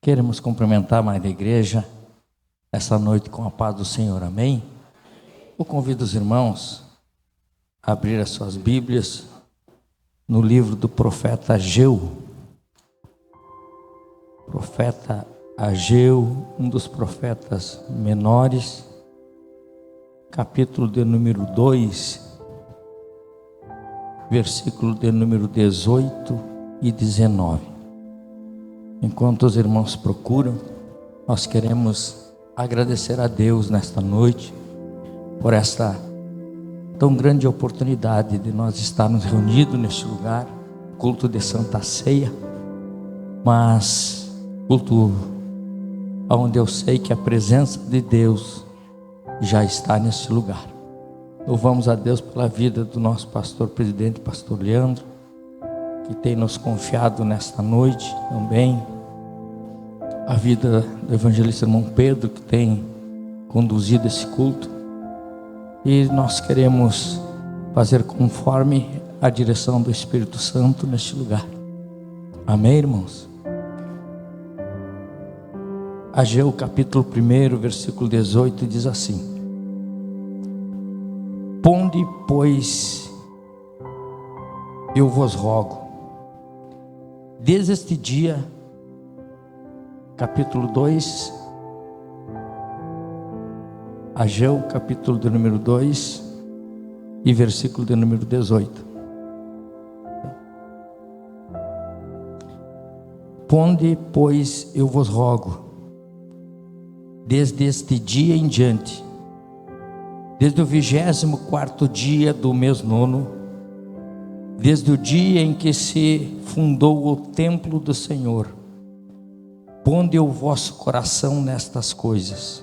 Queremos cumprimentar a mãe da igreja essa noite com a paz do Senhor, amém? Eu convido os irmãos a abrir as suas Bíblias no livro do profeta Ageu. Profeta Ageu, um dos profetas menores, capítulo de número 2, versículo de número 18 e 19. Enquanto os irmãos procuram, nós queremos agradecer a Deus nesta noite por esta tão grande oportunidade de nós estarmos reunidos neste lugar, culto de Santa Ceia, mas culto onde eu sei que a presença de Deus já está neste lugar. Louvamos a Deus pela vida do nosso pastor presidente, pastor Leandro, que tem nos confiado nesta noite também, a vida do evangelista irmão Pedro, que tem conduzido esse culto, e nós queremos fazer conforme a direção do Espírito Santo neste lugar, amém, irmãos? Ageu capítulo 1, versículo 18 diz assim: ponde, pois, eu vos rogo, desde este dia, capítulo 2, Ageu, capítulo de número 2 e versículo de número 18. Ponde, pois, eu vos rogo, desde este dia em diante, desde o 24º dia do mês 9, desde o dia em que se fundou o templo do Senhor, ponde o vosso coração nestas coisas.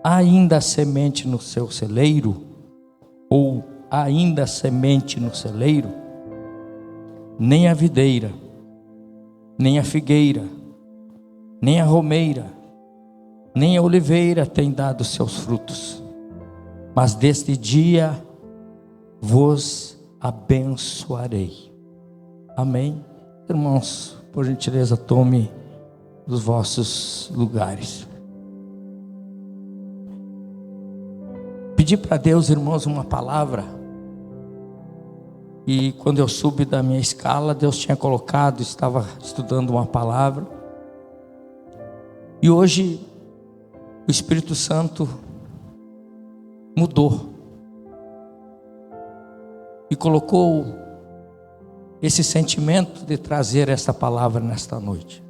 Há ainda semente no seu celeiro? Ou há ainda semente no celeiro? Nem a videira, nem a figueira, nem a romeira, nem a oliveira tem dado seus frutos, mas deste dia vos abençoarei. Amém? Irmãos, por gentileza, tome os vossos lugares. Pedi para Deus, irmãos, uma palavra, e quando eu subi da minha escala, Deus tinha colocado, estava estudando uma palavra, e hoje o Espírito Santo mudou e colocou esse sentimento de trazer essa palavra nesta noite.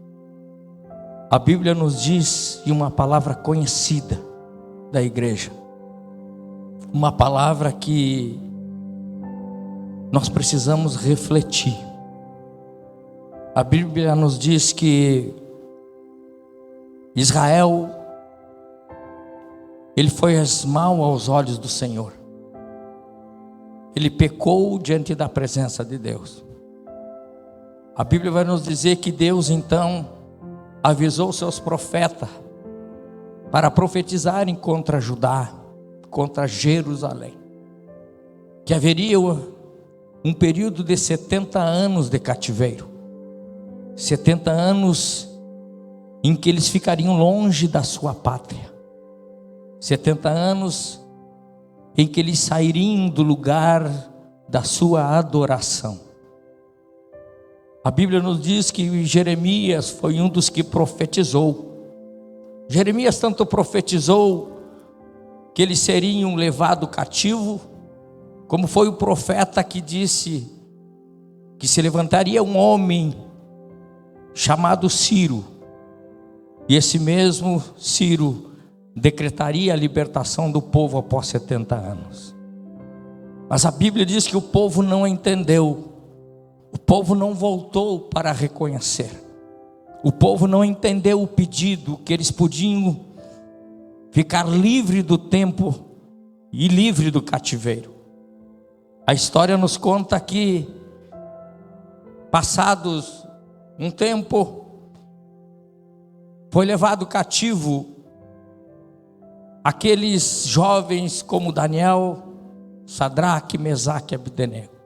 A Bíblia nos diz, e uma palavra conhecida da igreja, uma palavra que nós precisamos refletir. A Bíblia nos diz que Israel, ele foi mal aos olhos do Senhor. Ele pecou diante da presença de Deus. A Bíblia vai nos dizer que Deus então avisou seus profetas para profetizarem contra Judá, contra Jerusalém, que haveria um período de 70 anos de cativeiro, 70 anos em que eles ficariam longe da sua pátria, 70 anos em que eles sairiam do lugar da sua adoração. A Bíblia nos diz que Jeremias foi um dos que profetizou. Jeremias tanto profetizou que eles seriam levados cativo, como foi o profeta que disse que se levantaria um homem chamado Ciro, e esse mesmo Ciro decretaria a libertação do povo após 70 anos. Mas a Bíblia diz que o povo não entendeu, o povo não voltou para reconhecer, o povo não entendeu o pedido que eles podiam ficar livre do tempo e livre do cativeiro. A história nos conta que, passados um tempo, foi levado cativo aqueles jovens como Daniel, Sadraque, Mesaque e Abdenego.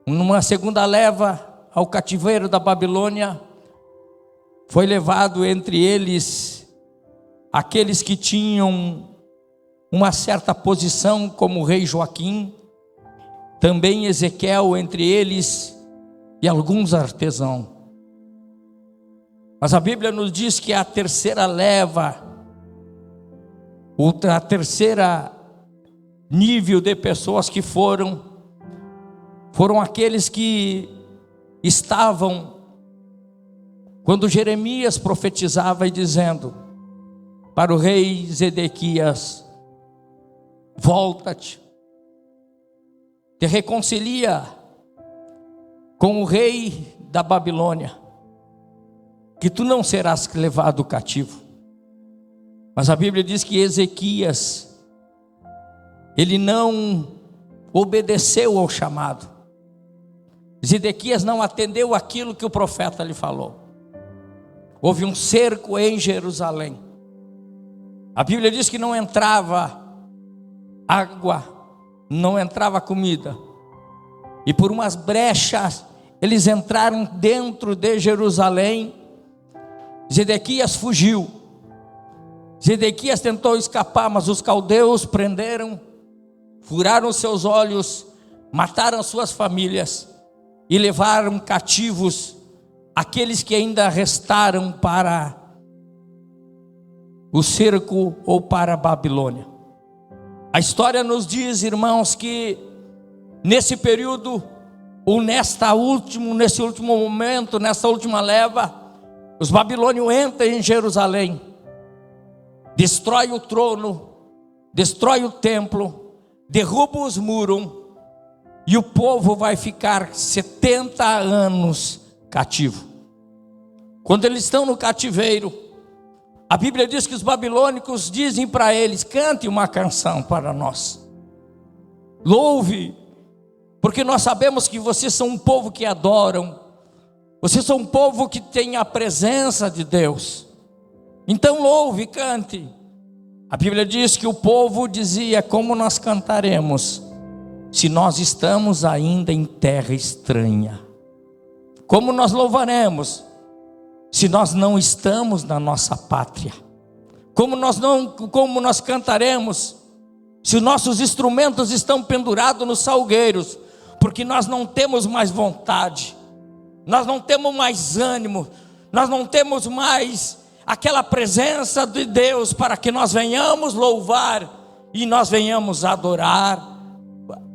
Numa segunda leva ao cativeiro da Babilônia, foi levado entre eles aqueles que tinham uma certa posição, como o rei Joaquim, também Ezequiel entre eles e alguns artesãos. Mas a Bíblia nos diz que a terceira leva, a terceira nível de pessoas que foram aqueles que estavam quando Jeremias profetizava e dizendo para o rei Zedequias: volta-te, te reconcilia com o rei da Babilônia, que tu não serás levado cativo. Mas a Bíblia diz que Ezequias, ele não obedeceu ao chamado. Zedequias não atendeu aquilo que o profeta lhe falou. Houve um cerco em Jerusalém. A Bíblia diz que não entrava água, não entrava comida. E por umas brechas, eles entraram dentro de Jerusalém. Zedequias fugiu. Zedequias tentou escapar, mas os caldeus prenderam, furaram seus olhos, mataram suas famílias e levaram cativos aqueles que ainda restaram para o cerco ou para a Babilônia. A história nos diz, irmãos, que nesse período, ou nesse último momento, nessa última leva, os babilônios entram em Jerusalém, destrói o trono, destrói o templo, derruba os muros, e o povo vai ficar 70 anos cativo. Quando eles estão no cativeiro, a Bíblia diz que os babilônicos dizem para eles: cante uma canção para nós, louve, porque nós sabemos que vocês são um povo que adoram, vocês são um povo que tem a presença de Deus, então louve, cante. A Bíblia diz que o povo dizia: como nós cantaremos se nós estamos ainda em terra estranha? Como nós louvaremos se nós não estamos na nossa pátria? Como nós cantaremos se os nossos instrumentos estão pendurados nos salgueiros? Porque nós não temos mais vontade, nós não temos mais ânimo, nós não temos mais aquela presença de Deus para que nós venhamos louvar e nós venhamos adorar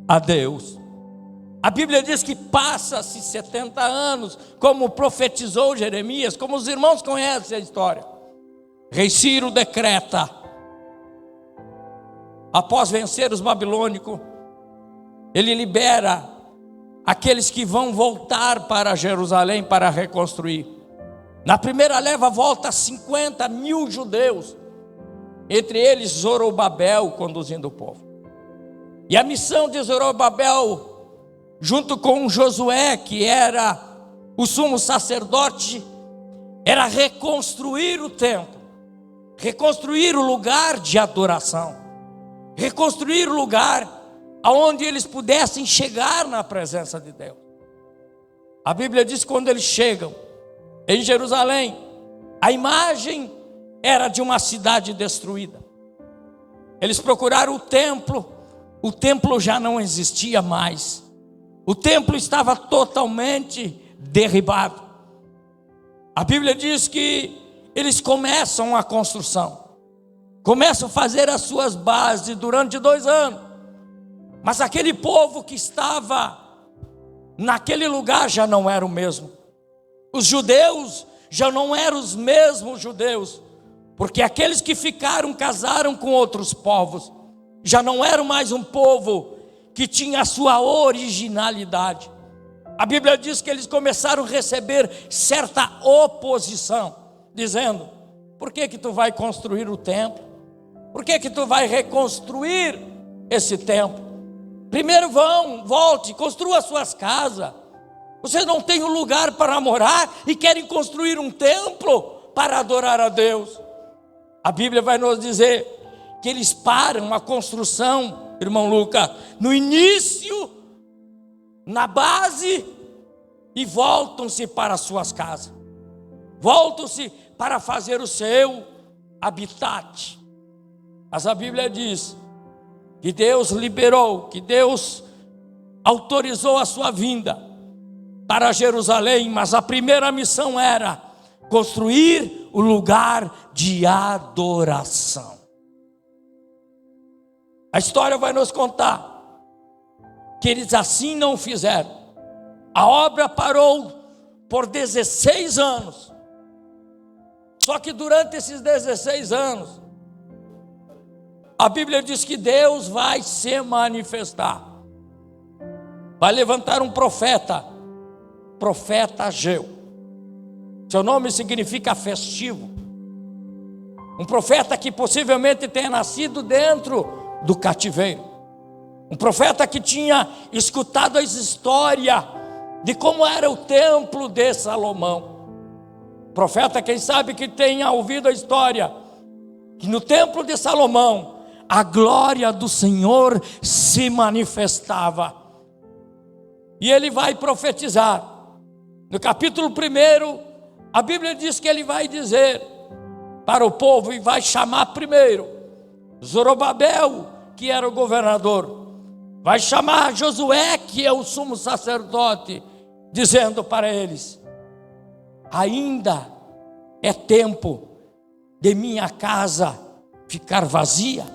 a Deus. A Bíblia diz que passa-se 70 anos, como profetizou Jeremias, como os irmãos conhecem a história. Rei Ciro decreta, após vencer os babilônicos, ele libera aqueles que vão voltar para Jerusalém para reconstruir. Na primeira leva volta 50.000 judeus, entre eles Zorobabel conduzindo o povo. E a missão de Zorobabel, junto com Josué, que era o sumo sacerdote, era reconstruir o templo, reconstruir o lugar de adoração, reconstruir o lugar aonde eles pudessem chegar na presença de Deus. A Bíblia diz que quando eles chegam em Jerusalém, a imagem era de uma cidade destruída. Eles procuraram o templo já não existia mais. O templo estava totalmente derribado. A Bíblia diz que eles começam a construção, começam a fazer as suas bases durante 2 anos. Mas aquele povo que estava naquele lugar já não era o mesmo. Os judeus já não eram os mesmos judeus, porque aqueles que ficaram casaram com outros povos, já não eram mais um povo que tinha a sua originalidade. A Bíblia diz que eles começaram a receber certa oposição, dizendo: por que tu vai construir o templo? Por que tu vai reconstruir esse templo? Primeiro volte, construa suas casas. Vocês não têm um lugar para morar e querem construir um templo para adorar a Deus. A Bíblia vai nos dizer que eles param a construção, irmão Lucas, no início, na base, e voltam-se para as suas casas. voltam-se para fazer o seu habitat. Mas a Bíblia diz que Deus liberou, que Deus autorizou a sua vinda para Jerusalém, mas a primeira missão era construir o lugar de adoração. A história vai nos contar que eles assim não fizeram. A obra parou por 16 anos. Só que durante esses 16 anos, a Bíblia diz que Deus vai se manifestar. Vai levantar um profeta Ageu. Seu nome significa festivo. Um profeta que possivelmente tenha nascido dentro do cativeiro. Um profeta que tinha escutado a história de como era o templo de Salomão. Profeta, quem sabe, que tenha ouvido a história que no templo de Salomão a glória do Senhor se manifestava. E ele vai profetizar. No capítulo 1, a Bíblia diz que ele vai dizer para o povo e vai chamar primeiro Zorobabel, que era o governador, vai chamar Josué, que é o sumo sacerdote, dizendo para eles: ainda é tempo de minha casa ficar vazia,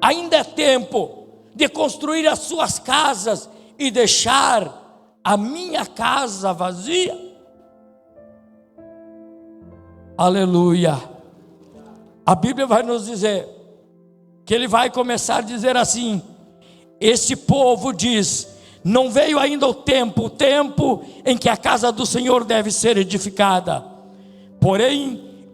ainda é tempo de construir as suas casas e deixar a minha casa vazia. Aleluia. A Bíblia vai nos dizer que ele vai começar a dizer assim: esse povo diz, não veio ainda o tempo em que a casa do Senhor deve ser edificada. Porém,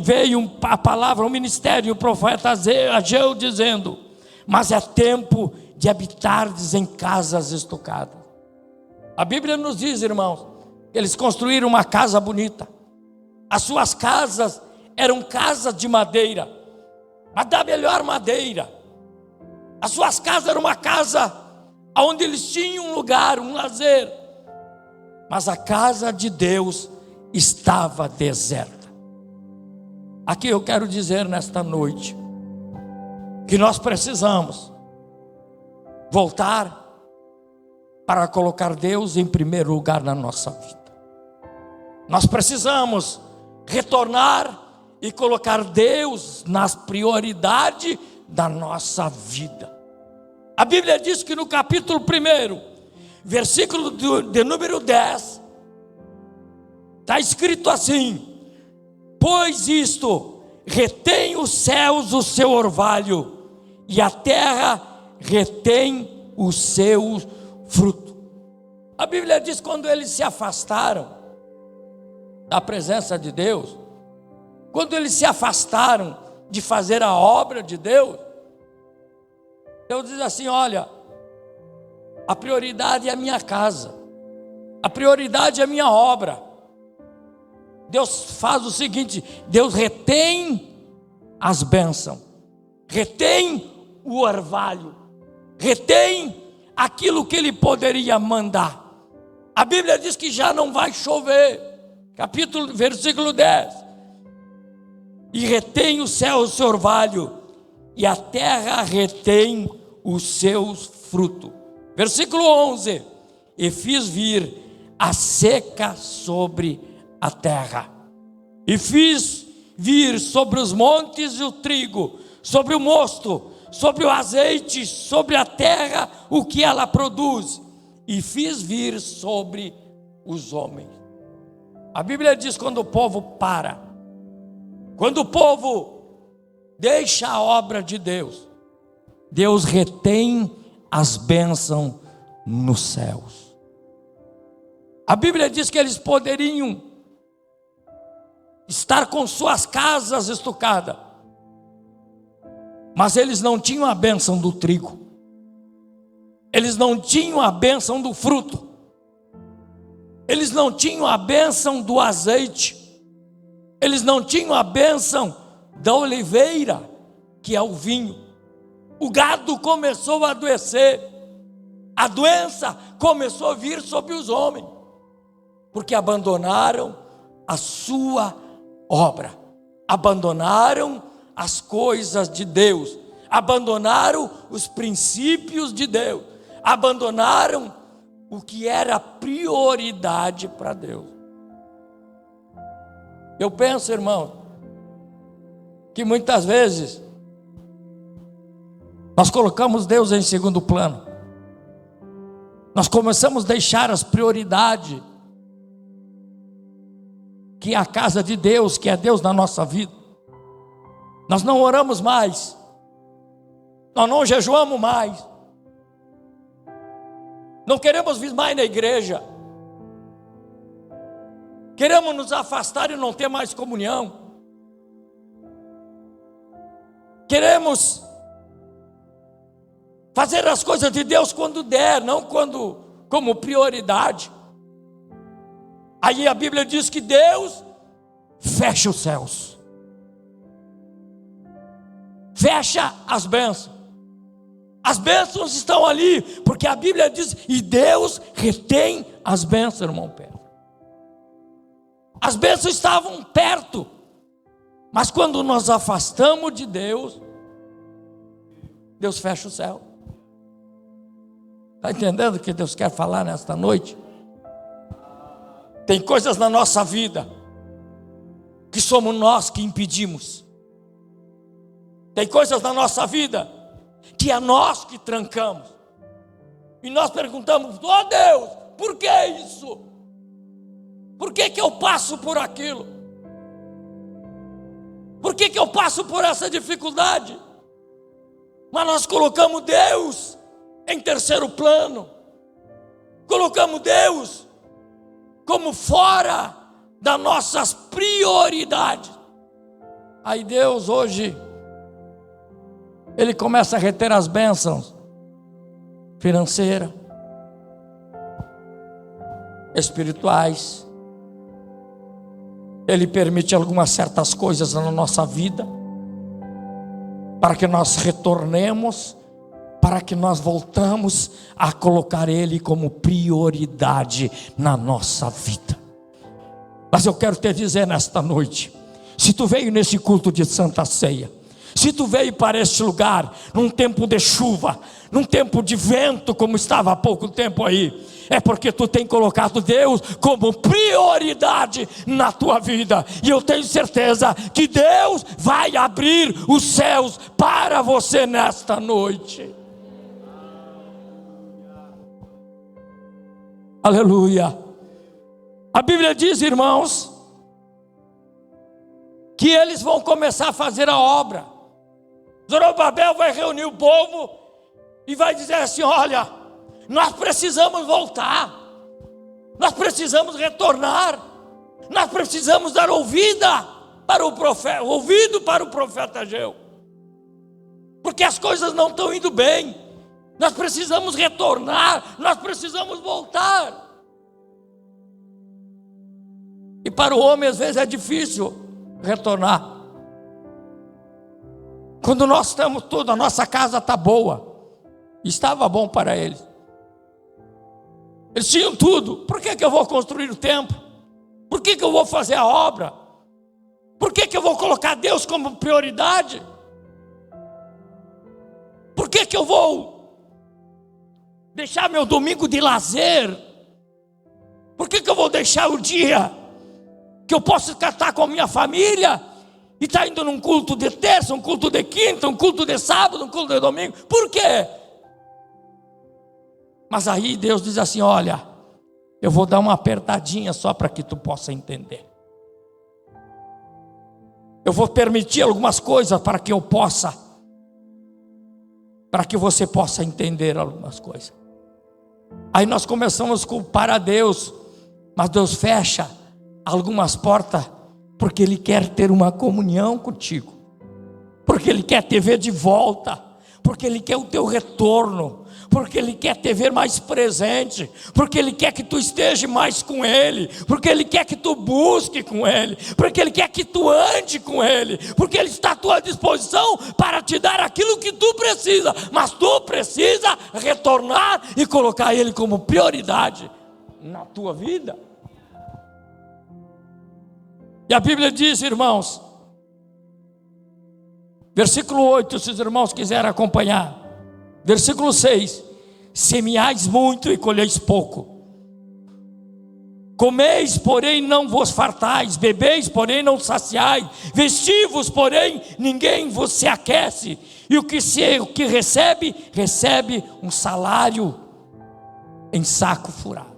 veio a palavra, o ministério, o profeta Ageu dizendo: mas é tempo de habitardes em casas estucadas. A Bíblia nos diz, irmãos, que eles construíram uma casa bonita. As suas casas eram casas de madeira, mas da melhor madeira. As suas casas eram uma casa onde eles tinham um lugar, um lazer. Mas a casa de Deus estava deserta. Aqui eu quero dizer nesta noite que nós precisamos voltar para colocar Deus em primeiro lugar na nossa vida. Nós precisamos retornar e colocar Deus nas prioridades da nossa vida. A Bíblia diz que no capítulo 1, versículo de número 10, está escrito assim: pois isto retém os céus o seu orvalho, e a terra retém o seu fruto. A Bíblia diz que quando eles se afastaram da presença de Deus, quando eles se afastaram de fazer a obra de Deus, Deus diz assim: olha, a prioridade é a minha casa, a prioridade é a minha obra. Deus faz o seguinte: Deus retém as bênçãos, retém o orvalho, retém aquilo que Ele poderia mandar. A Bíblia diz que já não vai chover, versículo 10, e retém o céu o seu orvalho, e a terra retém os seus frutos. Versículo 11, e fiz vir a seca sobre a terra, e fiz vir sobre os montes o trigo, sobre o mosto, sobre o azeite, sobre a terra o que ela produz, e fiz vir sobre os homens. A Bíblia diz: quando o povo para, quando o povo deixa a obra de Deus, Deus retém as bênçãos nos céus. A Bíblia diz que eles poderiam estar com suas casas estucadas, mas eles não tinham a bênção do trigo, eles não tinham a bênção do fruto, eles não tinham a bênção do azeite, eles não tinham a bênção da oliveira, que é o vinho. O gado começou a adoecer, a doença começou a vir sobre os homens. porque abandonaram a sua obra, abandonaram as coisas de Deus, abandonaram os princípios de Deus, abandonaram o que era prioridade para Deus. Eu penso, irmão, que muitas vezes nós colocamos Deus em segundo plano. Nós começamos a deixar as prioridades, que é a casa de Deus, que é Deus na nossa vida. Nós não oramos mais, nós não jejuamos mais, não queremos vir mais na igreja, queremos nos afastar e não ter mais comunhão, queremos fazer as coisas de Deus quando der, não quando como prioridade. Aí a Bíblia diz que Deus fecha os céus, fecha as bênçãos. As bênçãos estão ali, porque a Bíblia diz, e Deus retém as bênçãos, irmão Pedro. As bênçãos estavam perto, mas quando nós afastamos de Deus, Deus fecha o céu. Está entendendo o que Deus quer falar nesta noite? Tem coisas na nossa vida que somos nós que impedimos. Tem coisas na nossa vida que é nós que trancamos. E nós perguntamos, ó Deus, por que isso? Por que eu passo por aquilo? Por que eu passo por essa dificuldade? Mas nós colocamos Deus em terceiro plano. Colocamos Deus como fora das nossas prioridades. Aí Deus hoje, Ele começa a reter as bênçãos financeiras, espirituais. Ele permite algumas certas coisas na nossa vida, para que nós retornemos, para que nós voltamos a colocar Ele como prioridade na nossa vida. Mas eu quero te dizer nesta noite, se tu veio nesse culto de Santa Ceia, se tu veio para este lugar, num tempo de chuva, num tempo de vento, como estava há pouco tempo aí, é porque tu tem colocado Deus como prioridade na tua vida. E eu tenho certeza que Deus vai abrir os céus para você nesta noite. Aleluia. A Bíblia diz, irmãos, que eles vão começar a fazer a obra. Zorobabel vai reunir o povo e vai dizer assim, olha, nós precisamos voltar, nós precisamos retornar, nós precisamos dar ouvida para o profeta, ouvido para o profeta Ageu, porque as coisas não estão indo bem, nós precisamos retornar, nós precisamos voltar. E para o homem às vezes é difícil retornar. Quando nós estamos tudo, a nossa casa está boa, estava bom para eles. Eles tinham tudo. Por que eu vou construir o templo? Por que eu vou fazer a obra? Por que eu vou colocar Deus como prioridade? Por que eu vou deixar meu domingo de lazer? Por que eu vou deixar o dia que eu posso estar com a minha família e estar indo num culto de terça, um culto de quinta, um culto de sábado, um culto de domingo? Por quê? Mas aí Deus diz assim, olha, eu vou dar uma apertadinha só para que tu possa entender. Eu vou permitir algumas coisas para que eu possa, para que você possa entender algumas coisas. Aí nós começamos a culpar a Deus, mas Deus fecha algumas portas, porque Ele quer ter uma comunhão contigo, porque Ele quer te ver de volta, porque Ele quer o teu retorno, porque Ele quer te ver mais presente, porque Ele quer que tu esteja mais com Ele, porque Ele quer que tu busque com Ele, porque Ele quer que tu ande com Ele, porque Ele está à tua disposição para te dar aquilo que tu precisa, mas tu precisa retornar e colocar Ele como prioridade na tua vida. E a Bíblia diz, irmãos, versículo 8, se os irmãos quiserem acompanhar, versículo 6: semeais muito e colheis pouco, comeis, porém não vos fartais, bebeis, porém não saciais, vestivos, porém ninguém vos se aquece, e o que recebe, recebe um salário em saco furado.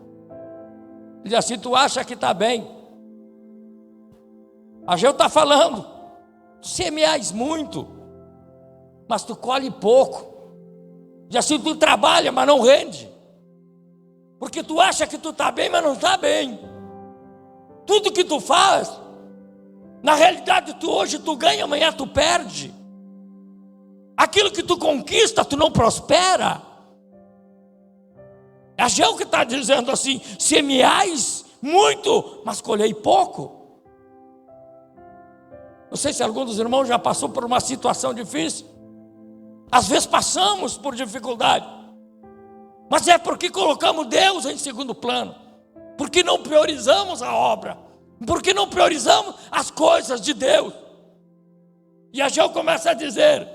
Diz assim: tu acha que está bem? Ageu está falando, tu semeais muito, mas tu colhe pouco. Diz assim: tu trabalha, mas não rende, porque tu acha que tu está bem, mas não está bem. Tudo que tu faz, na realidade hoje tu ganha, amanhã tu perde. Aquilo que tu conquista, tu não prospera. É Ageu que está dizendo assim: semeais muito, mas colhei pouco. Não sei se algum dos irmãos já passou por uma situação difícil. Às vezes passamos por dificuldade, mas é porque colocamos Deus em segundo plano, porque não priorizamos a obra, porque não priorizamos as coisas de Deus. E Ageu começa a dizer: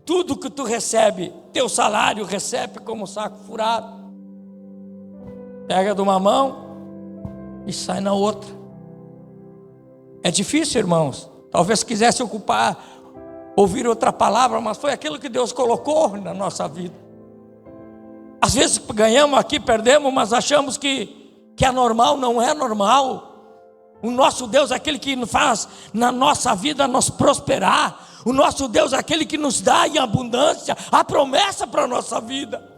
tudo que tu recebe, teu salário recebe como saco furado. Pega de uma mão e sai na outra. É difícil, irmãos. Talvez quisesse ouvir outra palavra, mas foi aquilo que Deus colocou na nossa vida. Às vezes ganhamos aqui, perdemos, mas achamos que é normal. Não é normal. O nosso Deus é aquele que faz na nossa vida nos prosperar. O nosso Deus é aquele que nos dá em abundância a promessa para a nossa vida,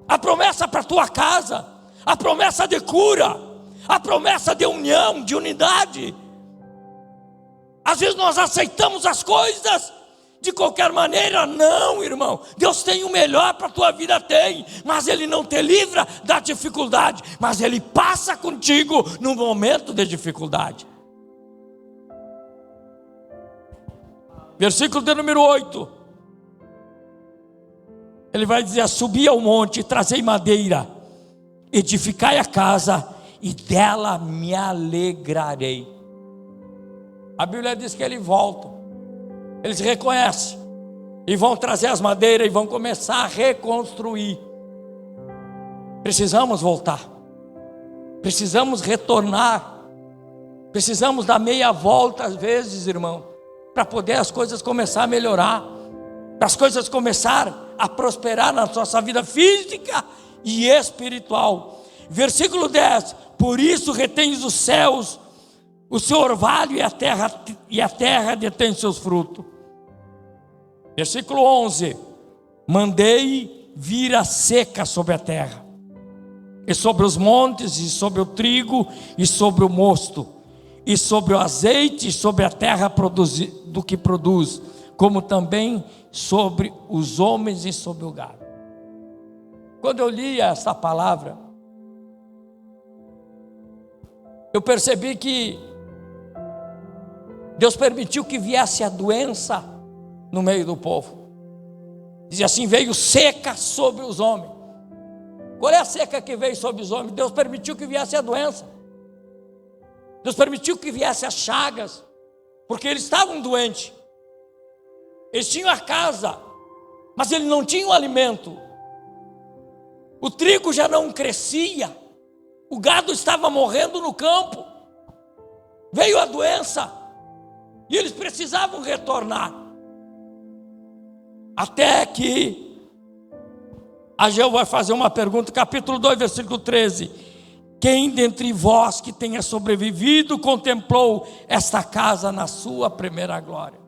a promessa para a tua casa, a promessa de cura, a promessa de união, de unidade. Às vezes nós aceitamos as coisas de qualquer maneira. Não, irmão, Deus tem o melhor para a tua vida, tem, mas Ele não te livra da dificuldade, mas Ele passa contigo no momento de dificuldade. Versículo de número 8, ele vai dizer: subi ao monte, trazei madeira, edificai a casa, e dela me alegrarei. A Bíblia diz que eles voltam, eles reconhecem, e vão trazer as madeiras, e vão começar a reconstruir. Precisamos voltar, precisamos retornar, precisamos dar meia volta às vezes, irmão, para poder as coisas começar a melhorar, para as coisas começar a prosperar na nossa vida física e espiritual. Versículo 10: por isso retens os céus o seu orvalho, e a terra detém seus frutos. Versículo 11: mandei vir a seca sobre a terra, e sobre os montes, e sobre o trigo, e sobre o mosto, e sobre o azeite, e sobre a terra do que produz, como também sobre os homens e sobre o gado. Quando eu li essa palavra, eu percebi que Deus permitiu que viesse a doença no meio do povo. Diz assim: veio seca sobre os homens. Qual é a seca que veio sobre os homens? Deus permitiu que viesse a doença. Deus permitiu que viesse as chagas, porque eles estavam doentes. Eles tinham a casa, mas eles não tinham alimento. O trigo já não crescia, o gado estava morrendo no campo. Veio a doença, e eles precisavam retornar. Até que Ageu vai fazer uma pergunta, capítulo 2, versículo 13: quem dentre vós que tenha sobrevivido contemplou esta casa na sua primeira glória?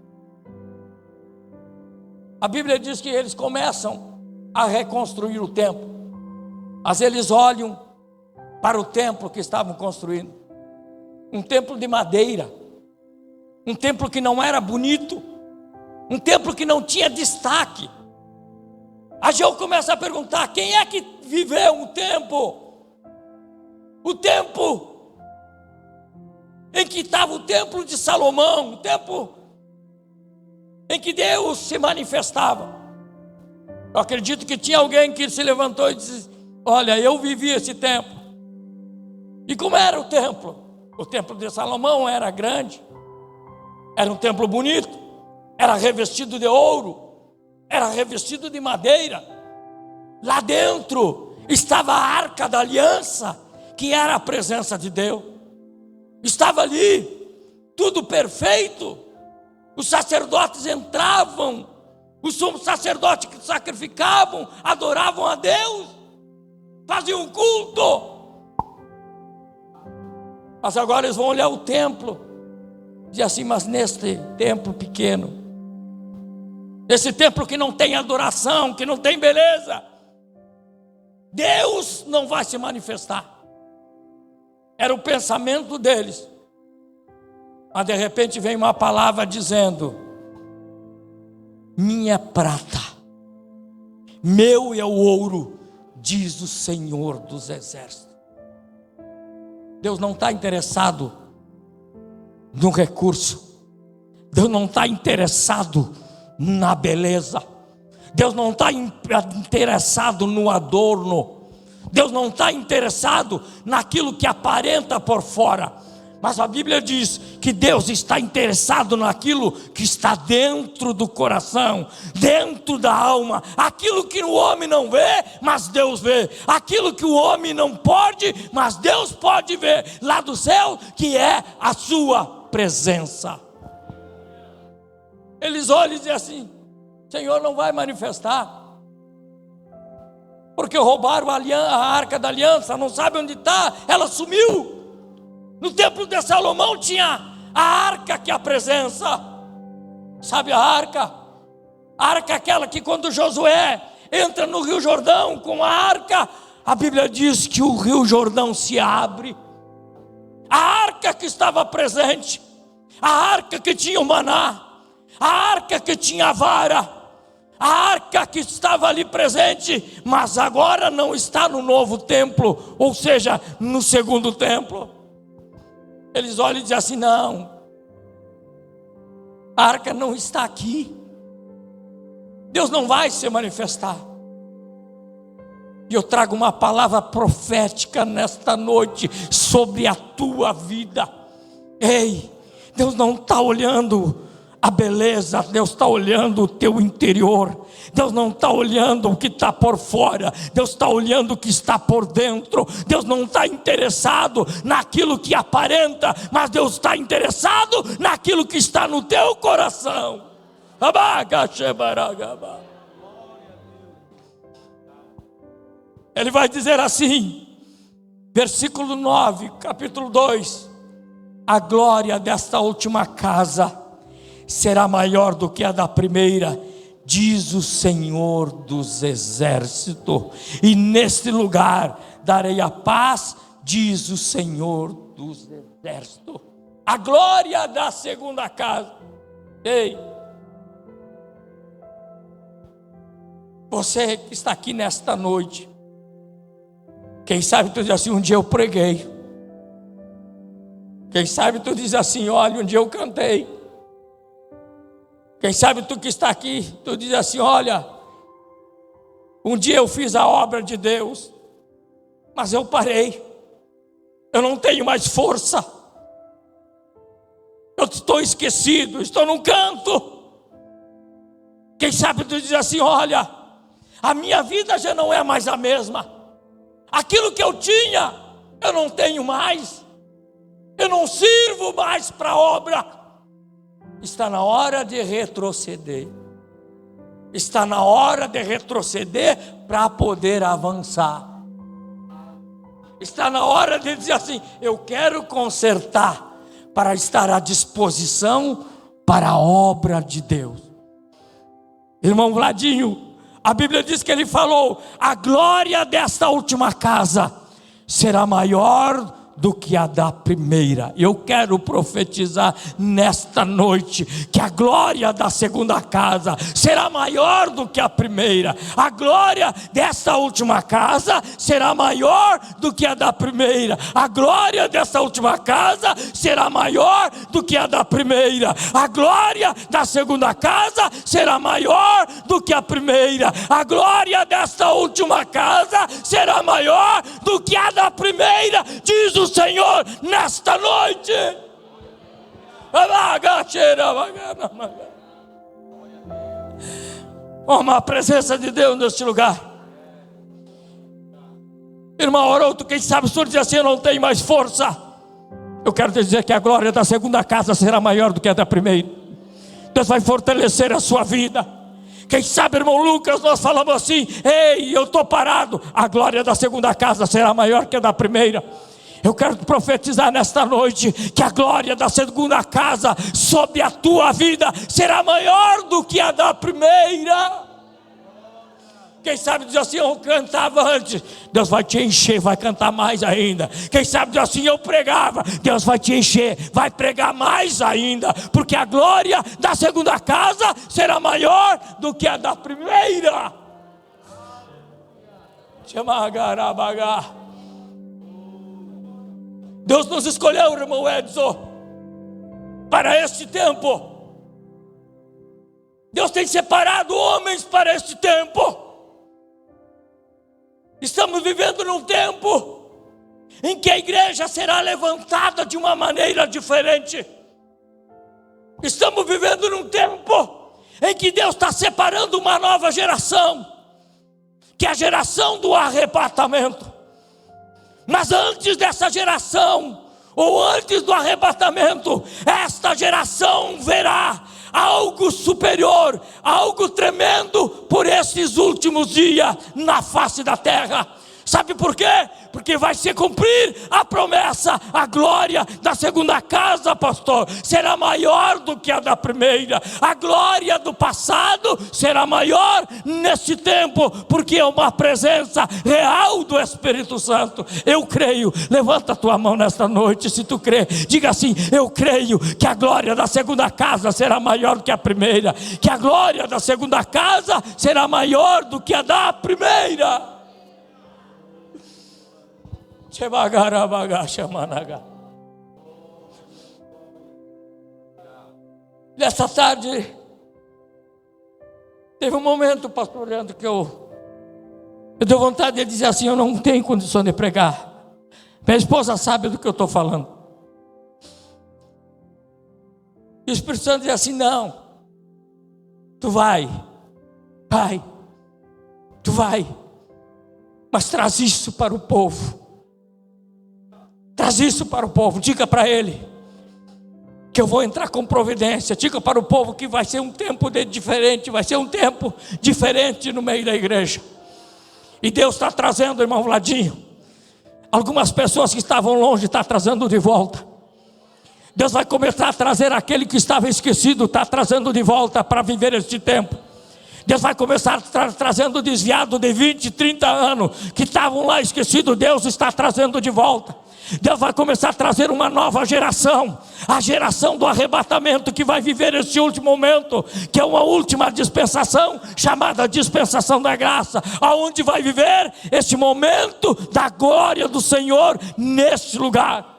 A Bíblia diz que eles começam a reconstruir o templo, mas eles olham para o templo que estavam construindo, um templo de madeira, um templo que não era bonito, um templo que não tinha destaque. Ageu começa a perguntar: quem é que viveu o tempo em que estava o templo de Salomão, o templo em que Deus se manifestava? Eu acredito que tinha alguém que se levantou e disse: olha, eu vivi esse tempo, E como era o templo? O templo de Salomão era grande, era um templo bonito, era revestido de ouro, era revestido de madeira. Lá dentro estava a arca da aliança, que era a presença de Deus. Estava ali, tudo perfeito. Os sacerdotes entravam, os sumos sacerdotes que sacrificavam, adoravam a Deus, faziam culto. Mas agora eles vão olhar o templo, dizer assim: mas neste templo pequeno, esse templo que não tem adoração, que não tem beleza, Deus não vai se manifestar. Era o pensamento deles. Mas de repente vem uma palavra dizendo: minha prata, meu é o ouro, diz o Senhor dos Exércitos. Deus não está interessado no recurso, Deus não está interessado na beleza, Deus não está interessado no adorno, Deus não está interessado naquilo que aparenta por fora. Mas a Bíblia diz que Deus está interessado naquilo que está dentro do coração, dentro da alma, aquilo que o homem não vê, mas Deus vê, aquilo que o homem não pode, mas Deus pode ver, lá do céu, que é a sua presença. Eles olham e dizem assim: Senhor não vai manifestar, porque roubaram a arca da aliança, não sabe onde está, ela sumiu. No templo de Salomão tinha a arca, que é a presença. Sabe a arca? A arca é aquela que quando Josué entra no Rio Jordão com a arca, a Bíblia diz que o Rio Jordão se abre. A arca que estava presente, a arca que tinha o maná, a arca que tinha a vara, a arca que estava ali presente, mas agora não está no novo templo, ou seja, no segundo templo. Eles olham e dizem assim: não, a arca não está aqui, Deus não vai se manifestar. E eu trago uma palavra profética nesta noite sobre a tua vida. Ei, Deus não está olhando a beleza, Deus está olhando o teu interior. Deus não está olhando o que está por fora, Deus está olhando o que está por dentro. Deus não está interessado naquilo que aparenta, mas Deus está interessado naquilo que está no teu coração. Ele vai dizer assim, versículo 9, capítulo 2: a glória desta última casa será maior do que a da primeira, diz o Senhor dos Exércitos, e neste lugar darei a paz, diz o Senhor dos Exércitos. A glória da segunda casa. Ei, você que está aqui nesta noite, quem sabe tu diz assim: um dia eu preguei. Quem sabe tu diz assim: olha, um dia eu cantei. Quem sabe tu que está aqui, tu diz assim: olha, um dia eu fiz a obra de Deus, mas eu parei, eu não tenho mais força, eu estou esquecido, estou num canto. Quem sabe tu diz assim: olha, a minha vida já não é mais a mesma, aquilo que eu tinha, eu não tenho mais, eu não sirvo mais para a obra. Está na hora de retroceder. Está na hora de retroceder para poder avançar. Está na hora de dizer assim: eu quero consertar para estar à disposição para a obra de Deus. Irmão Vladinho, a Bíblia diz que ele falou: a glória desta última casa será maior do que a da primeira. Eu quero profetizar nesta noite que a glória da segunda casa será maior do que a primeira. A glória desta última casa será maior do que a da primeira. A glória desta última casa será maior do que a da primeira. A glória da segunda casa será maior do que a primeira. A glória desta última casa será maior do que a da primeira, diz o Senhor nesta noite. A presença de Deus neste lugar. Irmão Haroldo, quem sabe o senhor diz assim: eu não tenho mais força. Eu quero te dizer que a glória da segunda casa será maior do que a da primeira. Deus vai fortalecer a sua vida. Quem sabe, irmão Lucas, nós falamos assim: ei, eu estou parado. A glória da segunda casa será maior que a da primeira. Eu quero profetizar nesta noite que a glória da segunda casa sobre a tua vida será maior do que a da primeira. Quem sabe diz assim: eu cantava antes, Deus vai te encher, vai cantar mais ainda. Quem sabe diz assim: eu pregava, Deus vai te encher, vai pregar mais ainda, porque a glória da segunda casa será maior do que a da primeira. Deus nos escolheu, irmão Edson, para este tempo. Deus tem separado homens para este tempo. Estamos vivendo num tempo em que a igreja será levantada de uma maneira diferente. Estamos vivendo num tempo em que Deus está separando uma nova geração, que é a geração do arrebatamento. Mas antes dessa geração, ou antes do arrebatamento, esta geração verá algo superior, algo tremendo por esses últimos dias na face da terra. Sabe por quê? Porque vai se cumprir a promessa. A glória da segunda casa, pastor, será maior do que a da primeira. A glória do passado será maior nesse tempo, porque é uma presença real do Espírito Santo. Eu creio. Levanta a tua mão nesta noite se tu crê. Diga assim: eu creio que a glória da segunda casa será maior do que a primeira. Que a glória da segunda casa será maior do que a da primeira. Nessa tarde teve um momento, pastor Leandro, que eu dei vontade de dizer assim: eu não tenho condição de pregar. Minha esposa sabe do que eu estou falando. E o Espírito Santo diz assim: não, tu vai, tu vai, mas traz isso para o povo. Traz isso para o povo. Diga para ele que eu vou entrar com providência. Diga para o povo que vai ser um tempo diferente. Vai ser um tempo diferente no meio da igreja. E Deus está trazendo, irmão Vladinho, algumas pessoas que estavam longe, está trazendo de volta. Deus vai começar a trazer aquele que estava esquecido, está trazendo de volta para viver este tempo. Deus vai começar trazendo desviado de 20, 30 anos, que estavam lá esquecidos. Deus está trazendo de volta. Deus vai começar a trazer uma nova geração, a geração do arrebatamento, que vai viver este último momento, que é uma última dispensação, chamada dispensação da graça, aonde vai viver este momento da glória do Senhor neste lugar.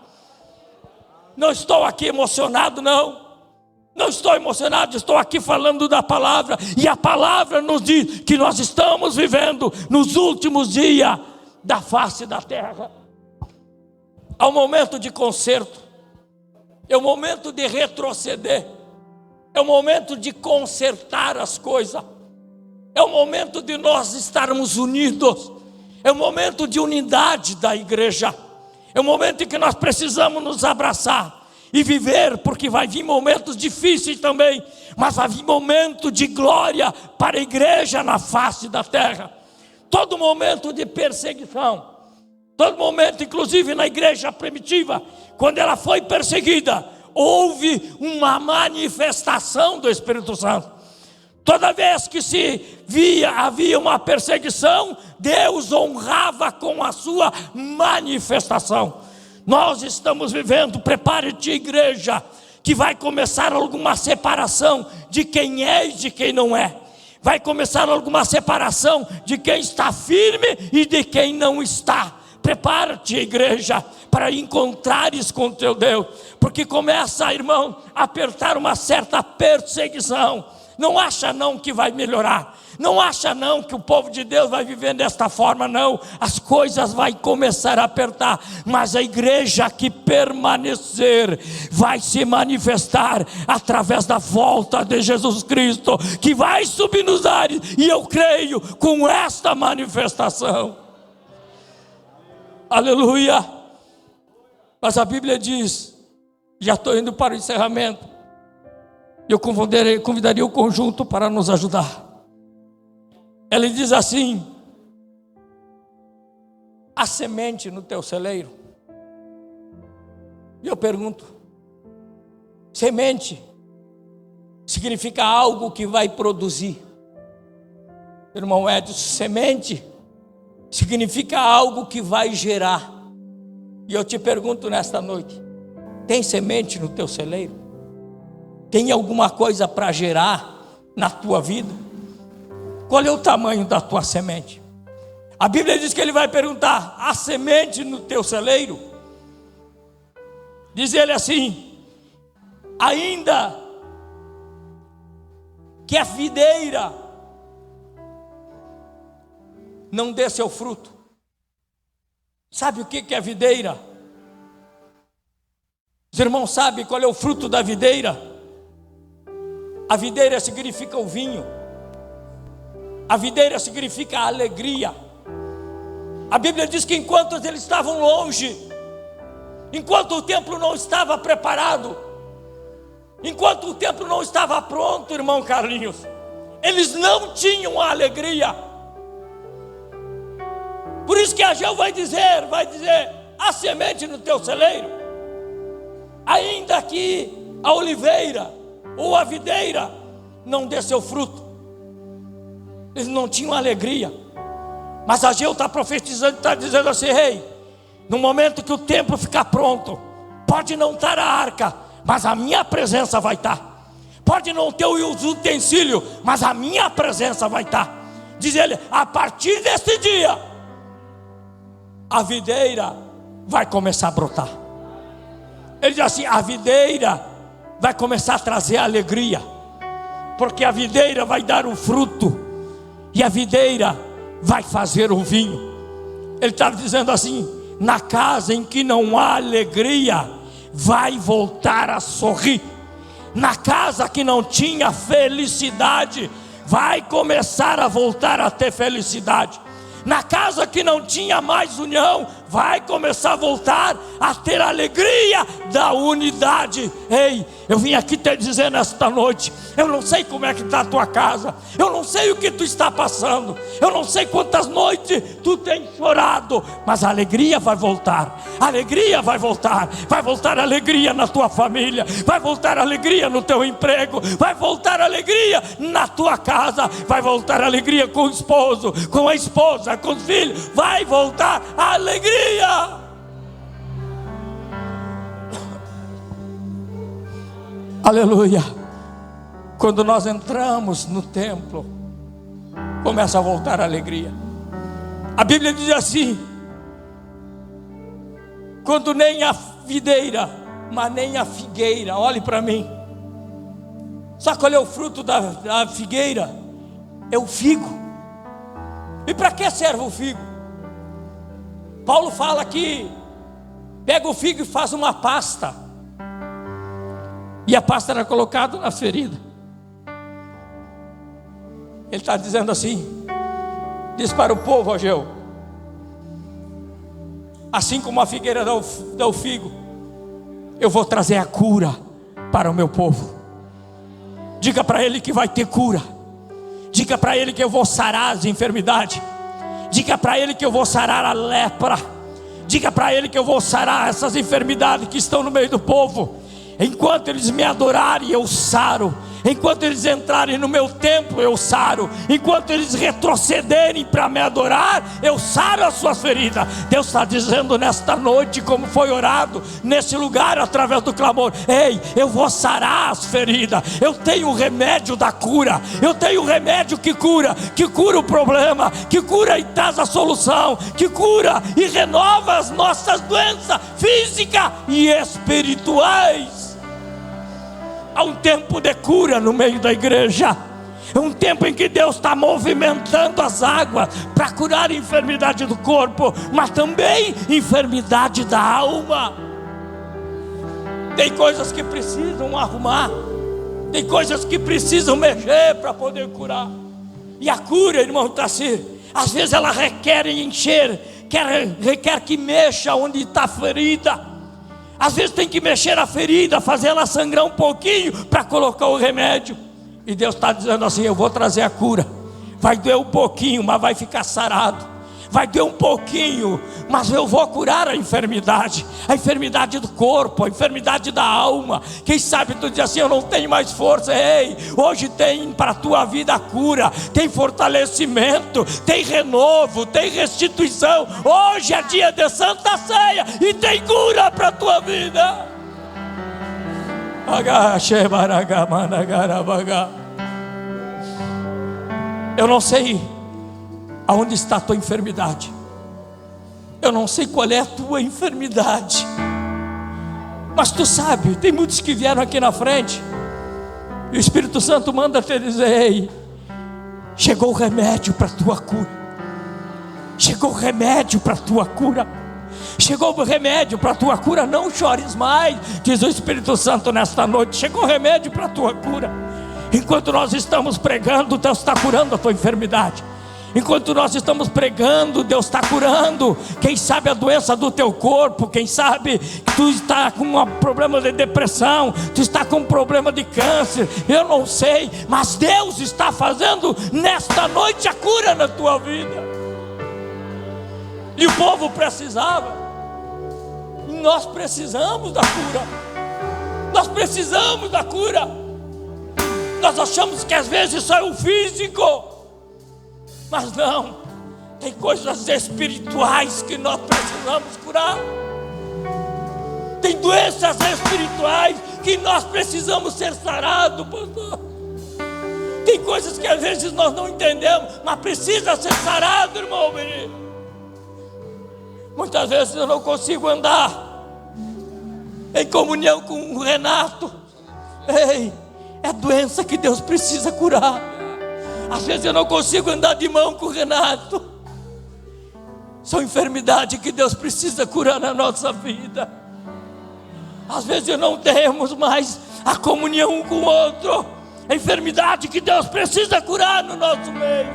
Não estou aqui emocionado, não estou emocionado, estou aqui falando da palavra, e a palavra nos diz que nós estamos vivendo nos últimos dias da face da terra. É um momento de conserto, é um momento de retroceder, é um momento de consertar as coisas, é um momento de nós estarmos unidos, é um momento de unidade da igreja, é um momento em que nós precisamos nos abraçar e viver, porque vai vir momentos difíceis também, mas vai vir momento de glória para a igreja na face da terra. Todo momento de perseguição, todo momento, inclusive na igreja primitiva, quando ela foi perseguida, houve uma manifestação do Espírito Santo. Toda vez que havia uma perseguição, Deus honrava com a sua manifestação. Nós estamos vivendo, prepare-te, igreja, que vai começar alguma separação de quem é e de quem não é. Vai começar alguma separação de quem está firme e de quem não está. Prepara-te, igreja, para encontrares com teu Deus, porque começa, irmão, a apertar uma certa perseguição. Não acha não que vai melhorar. Não acha não que o povo de Deus vai viver desta forma, não. As coisas vão começar a apertar, mas a igreja que permanecer vai se manifestar através da volta de Jesus Cristo, que vai subir nos ares, e eu creio com esta manifestação. Aleluia. Mas a Bíblia diz, já estou indo para o encerramento, eu convidaria o conjunto para nos ajudar. Ela diz assim: há semente no teu celeiro? E eu pergunto, semente significa algo que vai produzir. Irmão Edson, semente significa algo que vai gerar. E eu te pergunto nesta noite, tem semente no teu celeiro? Tem alguma coisa para gerar na tua vida? Qual é o tamanho da tua semente? A Bíblia diz que ele vai perguntar: há semente no teu celeiro? Diz ele assim: ainda que a videira não dê seu fruto. Sabe o que é a videira? Os irmãos sabem qual é o fruto da videira? A videira significa o vinho. A videira significa a alegria. A Bíblia diz que enquanto eles estavam longe, enquanto o templo não estava preparado, enquanto o templo não estava pronto, irmão Carlinhos, eles não tinham a alegria. Por isso que Ageu vai dizer, há semente no teu celeiro, ainda que a oliveira ou a videira não dê seu fruto. Eles não tinham alegria. Mas Ageu está profetizando, está dizendo assim: ei, no momento que o templo ficar pronto, pode não estar a arca, mas a minha presença vai estar. Pode não ter os utensílios, mas a minha presença vai estar. Diz ele: a partir desse dia, a videira vai começar a brotar. Ele diz assim: a videira vai começar a trazer alegria, porque a videira vai dar o fruto, e a videira vai fazer o vinho. Ele está dizendo assim: na casa em que não há alegria, vai voltar a sorrir. Na casa que não tinha felicidade, vai começar a voltar a ter felicidade. Na casa que não tinha mais união, vai começar a voltar a ter a alegria da unidade. Ei, eu vim aqui te dizer nesta noite, eu não sei como é que está a tua casa, eu não sei o que tu está passando, eu não sei quantas noites tu tens chorado, mas a alegria vai voltar. A alegria vai voltar a alegria na tua família, vai voltar a alegria no teu emprego, vai voltar a alegria na tua casa, vai voltar a alegria com o esposo, com a esposa, com os filhos, vai voltar a alegria. Aleluia. Quando nós entramos no templo, começa a voltar a alegria. A Bíblia diz assim: quando nem a videira, mas nem a figueira, olhe para mim. Sabe qual é o fruto da figueira? É o figo. E para que serve o figo? Paulo fala que pega o figo e faz uma pasta, e a pasta era colocada na ferida. Ele está dizendo assim, diz para o povo: Ageu, assim como a figueira dá o figo, eu vou trazer a cura para o meu povo. Diga para ele que vai ter cura. Diga para ele que eu vou sarar as enfermidades. Diga para ele que eu vou sarar a lepra. Diga para ele que eu vou sarar essas enfermidades que estão no meio do povo. Enquanto eles me adorarem, eu saro. Enquanto eles entrarem no meu templo, eu saro. Enquanto eles retrocederem para me adorar, eu saro as suas feridas. Deus está dizendo nesta noite, como foi orado nesse lugar através do clamor: ei, eu vou sarar as feridas. Eu tenho o remédio da cura. Eu tenho o remédio que cura o problema, que cura e traz a solução, que cura e renova as nossas doenças físicas e espirituais. Há um tempo de cura no meio da igreja. É um tempo em que Deus está movimentando as águas para curar a enfermidade do corpo, mas também enfermidade da alma. Tem coisas que precisam arrumar, tem coisas que precisam mexer para poder curar. E a cura, irmão Tacir, às vezes ela requer encher, requer que mexa onde está a ferida. Às vezes tem que mexer a ferida, fazer ela sangrar um pouquinho para colocar o remédio. E Deus está dizendo assim: eu vou trazer a cura. Vai doer um pouquinho, mas vai ficar sarado. Vai doer um pouquinho, mas eu vou curar a enfermidade do corpo, a enfermidade da alma. Quem sabe tu diz assim: eu não tenho mais força. Ei, hoje tem para a tua vida a cura, tem fortalecimento, tem renovo, tem restituição. Hoje é dia de Santa Ceia e tem cura para a tua vida. Eu não sei aonde está a tua enfermidade, eu não sei qual é a tua enfermidade, mas tu sabe. Tem muitos que vieram aqui na frente e o Espírito Santo manda te dizer: ei, chegou o remédio para a tua cura, chegou o remédio para a tua cura, chegou o remédio para a tua cura. Não chores mais, diz o Espírito Santo nesta noite. Chegou o remédio para a tua cura. Enquanto nós estamos pregando, Deus está curando a tua enfermidade. Enquanto nós estamos pregando, Deus está curando. Quem sabe a doença do teu corpo, quem sabe que tu está com um problema de depressão, tu está com um problema de câncer, eu não sei, mas Deus está fazendo nesta noite a cura na tua vida. E o povo precisava, e nós precisamos da cura. Nós precisamos da cura. Nós achamos que às vezes só é o físico, mas não, tem coisas espirituais que nós precisamos curar. Tem doenças espirituais que nós precisamos ser sarados, pastor. Tem coisas que às vezes nós não entendemos, mas precisa ser sarado, irmão. Muitas vezes eu não consigo andar em comunhão com o Renato. Ei, é doença que Deus precisa curar. Às vezes eu não consigo andar de mão com o Renato. São enfermidades que Deus precisa curar na nossa vida. Às vezes não temos mais a comunhão um com o outro. É enfermidade que Deus precisa curar no nosso meio.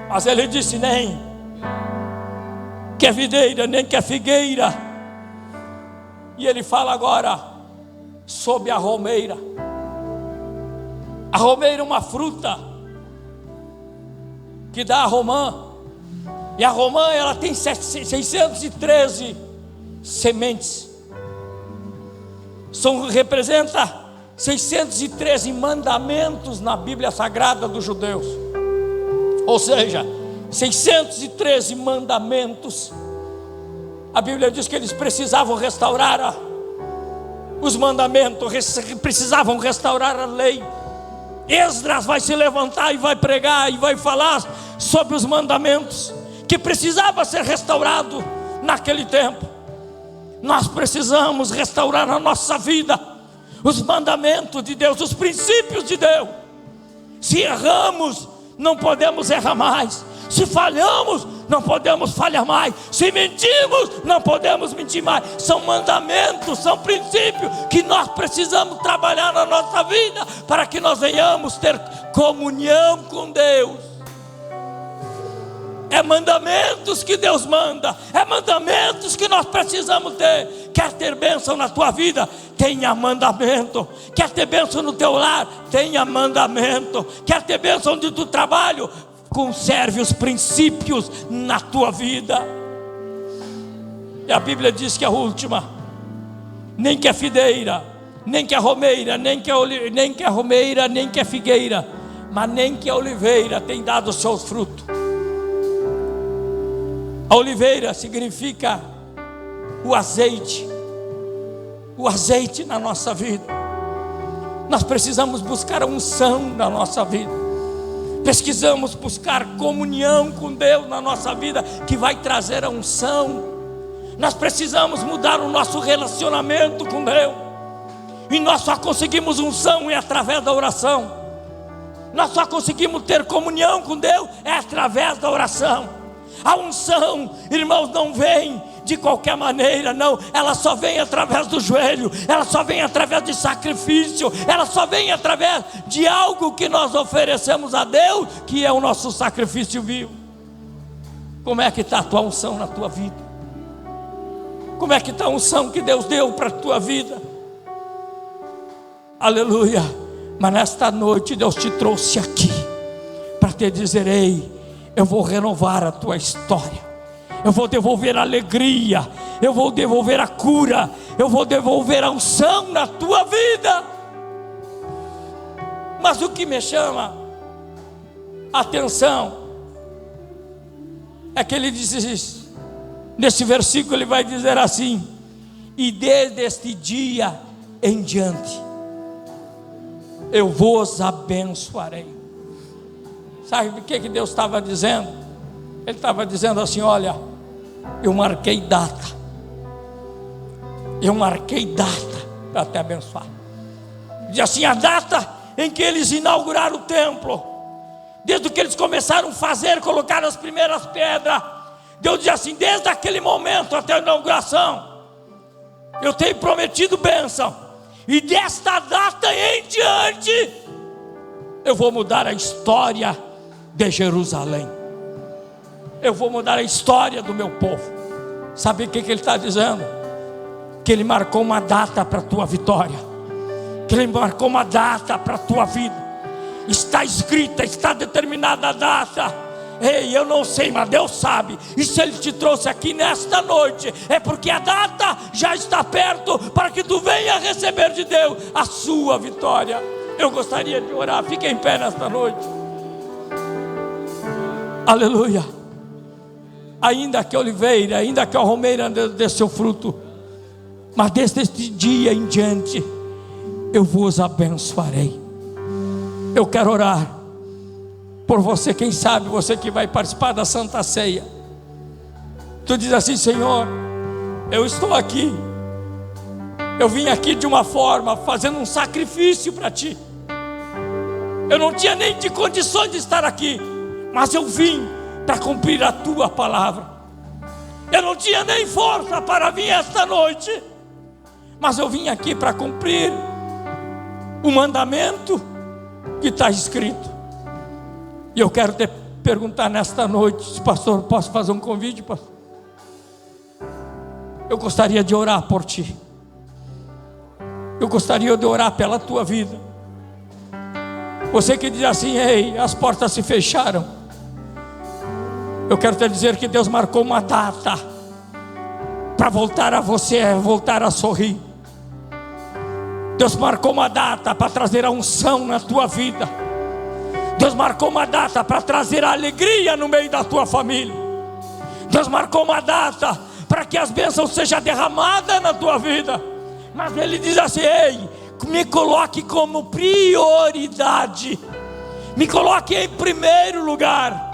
Mas Ele disse: nem que é videira, nem que é figueira. E Ele fala agora sobre a romeira. A romeira é uma fruta que dá a romã. E a romã, ela tem 613 sementes. Representa 613 mandamentos na Bíblia Sagrada dos judeus. Ou seja, 613 mandamentos. A Bíblia diz que eles precisavam restaurar os mandamentos, precisavam restaurar a lei. Esdras vai se levantar e vai pregar e vai falar sobre os mandamentos que precisava ser restaurado naquele tempo. Nós precisamos restaurar a nossa vida, os mandamentos de Deus, os princípios de Deus. Se erramos, não podemos errar mais. Se falhamos, não podemos falhar mais. Se mentimos, não podemos mentir mais. São mandamentos, são princípios que nós precisamos trabalhar na nossa vida para que nós venhamos ter comunhão com Deus. É mandamentos que Deus manda, é mandamentos que nós precisamos ter. Quer ter bênção na tua vida? Tenha mandamento. Quer ter bênção no teu lar? Tenha mandamento. Quer ter bênção do teu trabalho? Conserve os princípios na tua vida. E a Bíblia diz que a última, nem que a videira, nem que a romeira, nem que a romeira, nem que a figueira, mas nem que a oliveira tem dado os seus frutos. A oliveira significa o azeite na nossa vida. Nós precisamos buscar a unção na nossa vida. Precisamos buscar comunhão com Deus na nossa vida, que vai trazer a unção. Nós precisamos mudar o nosso relacionamento com Deus. E nós só conseguimos unção através da oração. Nós só conseguimos ter comunhão com Deus através da oração. A unção, irmãos, não vem de qualquer maneira, não. Ela só vem através do joelho. Ela só vem através de sacrifício. Ela só vem através de algo que nós oferecemos a Deus, que é o nosso sacrifício vivo. Como é que está a tua unção na tua vida? Como é que está a unção que Deus deu para a tua vida? Aleluia. Mas nesta noite Deus te trouxe aqui para te dizer: ei, eu vou renovar a tua história. Eu vou devolver a alegria, eu vou devolver a cura, eu vou devolver a unção na tua vida. Mas o que me chama a atenção é que ele diz isso. Nesse versículo ele vai dizer assim: e desde este dia em diante eu vos abençoarei. Sabe o que Deus estava dizendo? Ele estava dizendo assim: olha, eu marquei data para te abençoar. Diz assim: a data em que eles inauguraram o templo, desde que eles começaram a fazer, colocar as primeiras pedras, Deus diz assim: desde aquele momento até a inauguração, eu tenho prometido bênção, e desta data em diante, eu vou mudar a história de Jerusalém. Eu vou mudar a história do meu povo. Sabe o que ele está dizendo? Que ele marcou uma data para a tua vitória, que ele marcou uma data para a tua vida. Está escrita, está determinada a data. Ei, eu não sei, mas Deus sabe. E se Ele te trouxe aqui nesta noite, é porque a data já está perto, para que tu venha receber de Deus a sua vitória. Eu gostaria de orar. Fique em pé nesta noite. Aleluia. Ainda que a oliveira, ainda que a romeira dê seu fruto, mas desde este dia em diante eu vos abençoarei. Eu quero orar por você. Quem sabe você que vai participar da Santa Ceia, tu diz assim: Senhor, eu estou aqui, eu vim aqui de uma forma, fazendo um sacrifício para Ti. Eu não tinha nem de condições de estar aqui, mas eu vim para cumprir a Tua palavra. Eu não tinha nem força para vir esta noite, mas eu vim aqui para cumprir o mandamento que está escrito. E eu quero te perguntar nesta noite: pastor, posso fazer um convite, pastor? Eu gostaria de orar por ti. Eu gostaria de orar pela tua vida. Você que diz assim: ei, as portas se fecharam. Eu quero te dizer que Deus marcou uma data para voltar a você, voltar a sorrir. Deus marcou uma data para trazer a unção na tua vida. Deus marcou uma data para trazer a alegria no meio da tua família. Deus marcou uma data para que as bênçãos sejam derramadas na tua vida. Mas Ele diz assim: ei, me coloque como prioridade, me coloque em primeiro lugar.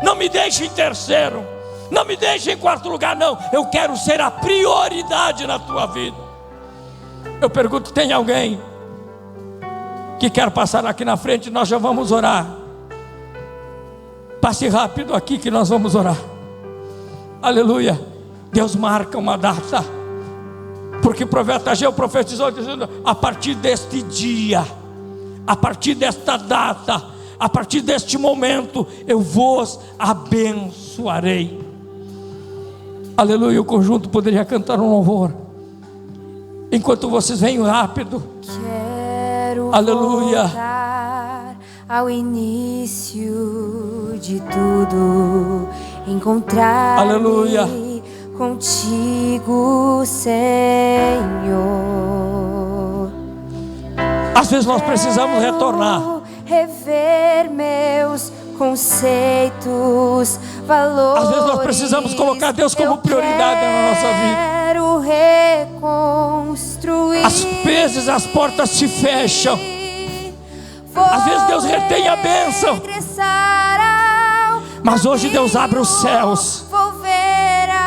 Não me deixe em terceiro, não me deixe em quarto lugar, não. Eu quero ser a prioridade na tua vida. Eu pergunto: tem alguém que quer passar aqui na frente? Nós já vamos orar. Passe rápido aqui que nós vamos orar. Aleluia. Deus marca uma data, porque o profeta Ageu profetizou dizendo: a partir deste dia, a partir desta data, a partir deste momento, eu vos abençoarei. Aleluia. O conjunto poderia cantar um louvor enquanto vocês vêm rápido. Quero aleluia, voltar ao início de tudo, encontrar-me aleluia contigo, Senhor. Às vezes nós precisamos retornar, rever meus conceitos, valores. Às vezes nós precisamos colocar Deus como prioridade na nossa vida. Quero reconstruir. Às vezes as portas se fecham, às vezes Deus retém a bênção, mas hoje Deus abre os céus.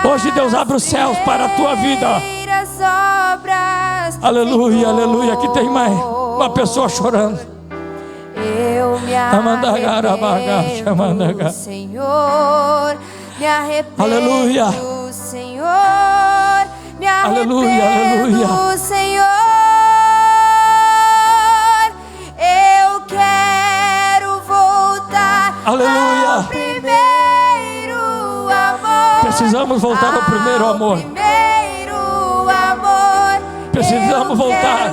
Hoje Deus abre os céus para a tua vida. Aleluia, aleluia. Aqui tem uma pessoa chorando. Eu me arrependo, Senhor. Me arrependo, aleluia. Senhor. Me arrependo, aleluia. Senhor. Eu quero voltar, aleluia, ao primeiro amor. Precisamos voltar ao primeiro amor. Precisamos voltar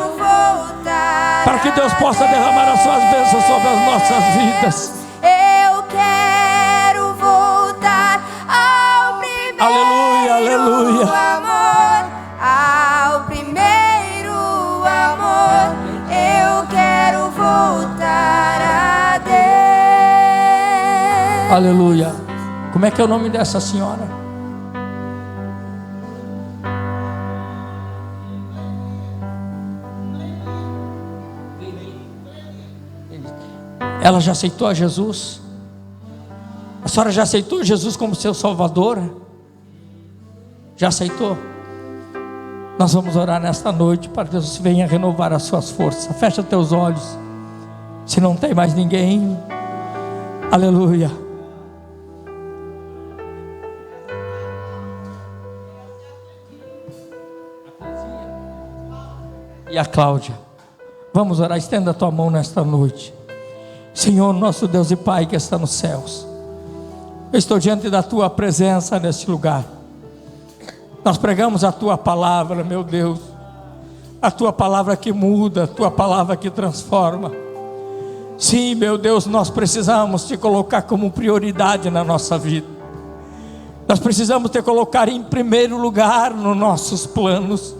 para que Deus possa derramar as suas bênçãos sobre as nossas vidas. Eu quero voltar ao primeiro aleluia. amor, ao primeiro amor. Eu quero voltar a Deus. Aleluia. Como é que é o nome dessa senhora? Ela já aceitou a Jesus? A senhora já aceitou Jesus como seu Salvador? Já aceitou? Nós vamos orar nesta noite para que Deus venha renovar as suas forças. Fecha teus olhos. Se não tem mais ninguém, aleluia. E a Cláudia, vamos orar. Estenda a tua mão nesta noite. Senhor, nosso Deus e Pai que está nos céus, eu estou diante da tua presença neste lugar. Nós pregamos a tua palavra, meu Deus, a tua palavra que muda, a tua palavra que transforma. Sim, meu Deus, nós precisamos te colocar como prioridade na nossa vida. Nós precisamos te colocar em primeiro lugar nos nossos planos.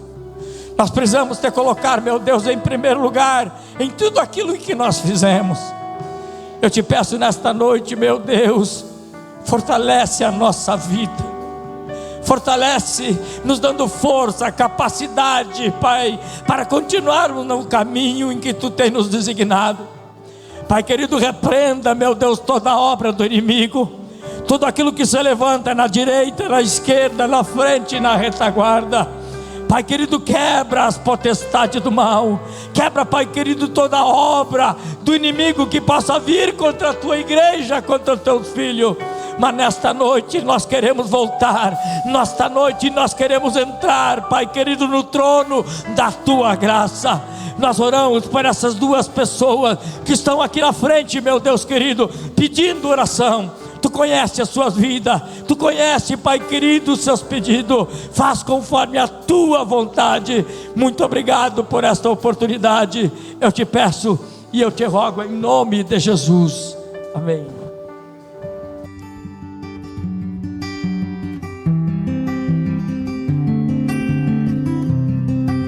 Nós precisamos te colocar, meu Deus, em primeiro lugar em tudo aquilo que nós fizemos. Eu te peço nesta noite, meu Deus, fortalece a nossa vida, fortalece, nos dando força, capacidade, Pai, para continuarmos no caminho em que Tu tens nos designado. Pai querido, repreenda, meu Deus, toda a obra do inimigo, tudo aquilo que se levanta na direita, na esquerda, na frente e na retaguarda. Pai querido, quebra as potestades do mal, quebra, Pai querido, toda a obra do inimigo que possa vir contra a Tua igreja, contra os Teus filhos. Mas nesta noite nós queremos voltar, nesta noite nós queremos entrar, Pai querido, no trono da Tua graça. Nós oramos por essas duas pessoas que estão aqui na frente, meu Deus querido, pedindo oração. Tu conhece as suas vidas, Tu conhece, Pai querido, os seus pedidos. Faz conforme a Tua vontade. Muito obrigado por esta oportunidade. Eu te peço e eu te rogo em nome de Jesus. Amém.